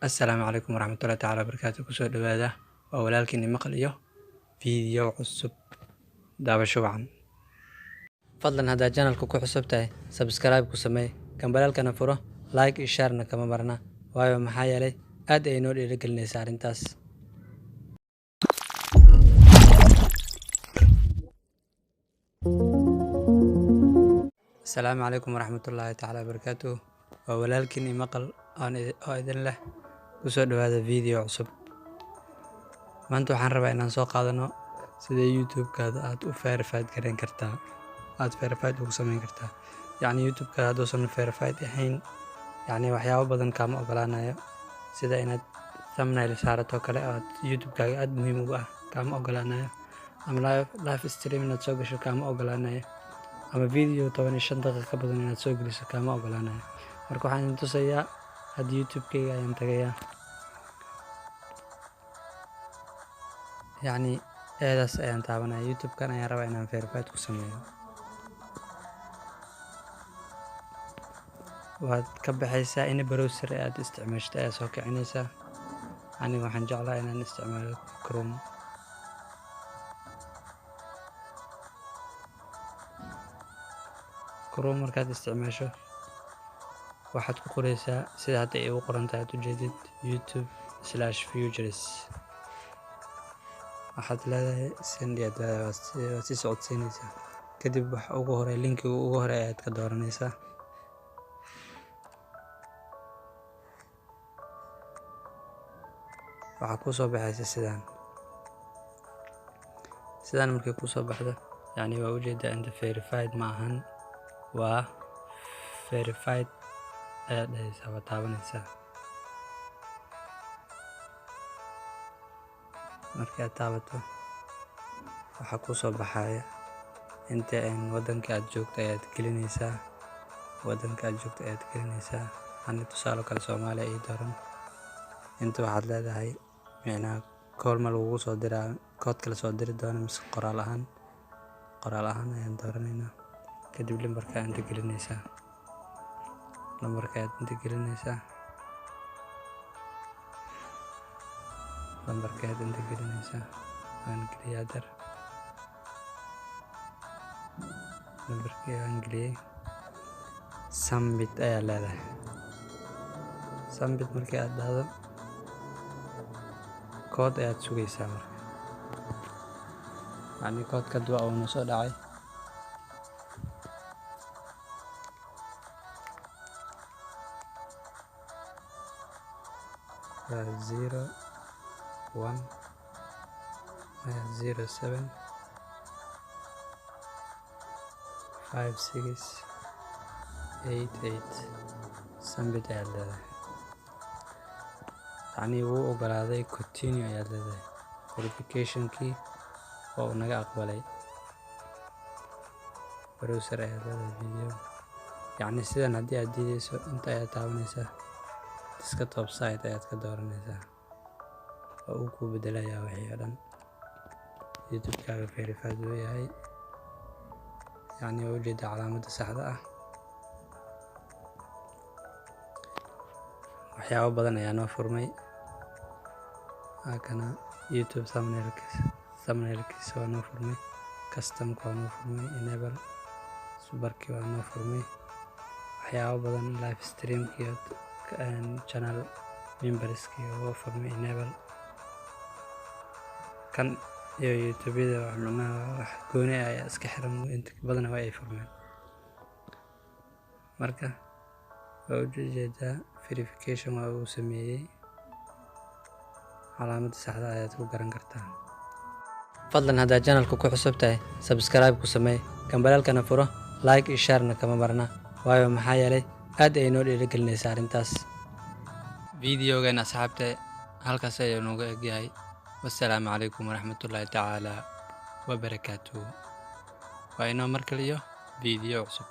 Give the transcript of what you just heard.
السلام عليكم ورحمة الله تعالى وبركاته. kusoo dhawaada waa walaalkiin maqal iyo video cusub daawasho wacan. Fadlan haddaad channelka ku cusub tahay subscribe ku samee, gambalaalkana furo, like iyo share na kama marna, waayo maxaa yeelay aad ay noo dhiirigelinaysaa arrintaas. السلام عليكم ورحمة الله تعالى وبركاته. waa walaalkiin maqal oo idin leh kusoo dhawaada video cusub. maanta waxaan rabaa inaan soo qaadano sida YouTube-kaada aad u verified gareyn kartaa, aad verified ugu sameyn kartaa. yacni YouTube-kaada hadduusan verified ahayn, yacni waxyaabo badan kaama ogolaanayo, sida inaad thumbnail saarato kale oo YouTube-kaaga aad muhiim ugu ah kaama ogolaanayo, ama live stream inaad soo gasho kaama ogolaanayo, ama video 15 daqiiqo ka badan inaad soo geliso kaama ogolaanayo. marka waxaan idin tusayaa hadda YouTube-kayga ayaan tagayaa, yacni eedaas ayaan taabanaya. YouTube-kan ayaan rabaa inaan verified ku sameeyo. waad ka baxaysaa in browser aad isticmaashto ayaa soo kicinaysaa. aniga waxaan jeclaa inaan isticmaalo Chrome. markaad isticmaasho waxaad ku qoraysaa sida hadda ay ugu qoran tahay, aad ujeedid YouTube/Futures. waxaad leedahay send iyo waad sii socodsiinaysaa. kadib waxa ugu hore linkiga ugu hore ayaad ka dooranaysaa. waxaa kuu soo baxaysa sidaan markay kuu soo baxdo, yacni waa ujeedaa inta verified ma ahan, waa verified ayaad dhahaysaa, waa taabanaysaa. markii aad taabato waxaa kuu soo baxaya inta waddanka aad joogto ayaad gelinaysaa. ani tusaale kale Soomaaliya ii dooran. inta waxaad leedahay micnaha kool ma lagugu soo diraa, kood kale soo diri doona mise qoraal ahaan ayaan dooranaynaa. kadib lambarka aad inta gelinaysaa, waan geliyaa dar lambarkii aan geliyey. submit ayaa leedahay. submit markii aad dhahdo kood ayaad sugaysaa. marka yacni koodka dua uuna soo dhacay. waa 01075688. submit ayaad leedahay. yacni wuu ogolaaday. continue ayaad leedahay. verificationkii oo uu naga aqbalay. browser ayaad leedahay. video yacni sidan haddii aad diidayso inta ayaad taabanaysaa, desktop site ayaad ka dooranaysaa oo uu kuu bedelayaa wixii oo dhan. YouTube-kaaga verified uu yahay, yacni waa ujeedaa calaamadda saxda ah. waxyaabo badan ayaa noo furmay. kana YouTube thumbnailkiisa waa noo furmay, customka waa noo furmay, enable subarkii waa noo furmay. waxyaabo badan live streamkii channel memberskii waa furmay, enable kan iyo YouTube-yada wax gooni ayaa iska xiran, inta badan waa ay furmeen. marka waa ujeedaa verification waa uu sameeyey. calaamadda saxda ayaad ku garan kartaa. fadlan haddaad channelka ku cusub tahay subscribe ku samee, gambalaalkana furo, like iyo share na kama marna, waayo maxaa yeelay aad ay noo dhiirigelinaysaa arrintaas. videogan asxaabta halkaas ayuu nooga egyahay. wassalaamu calaykum waraxmatullaahi tacaala wabarakaatuh. waa inoo mar kale iyo video cusub.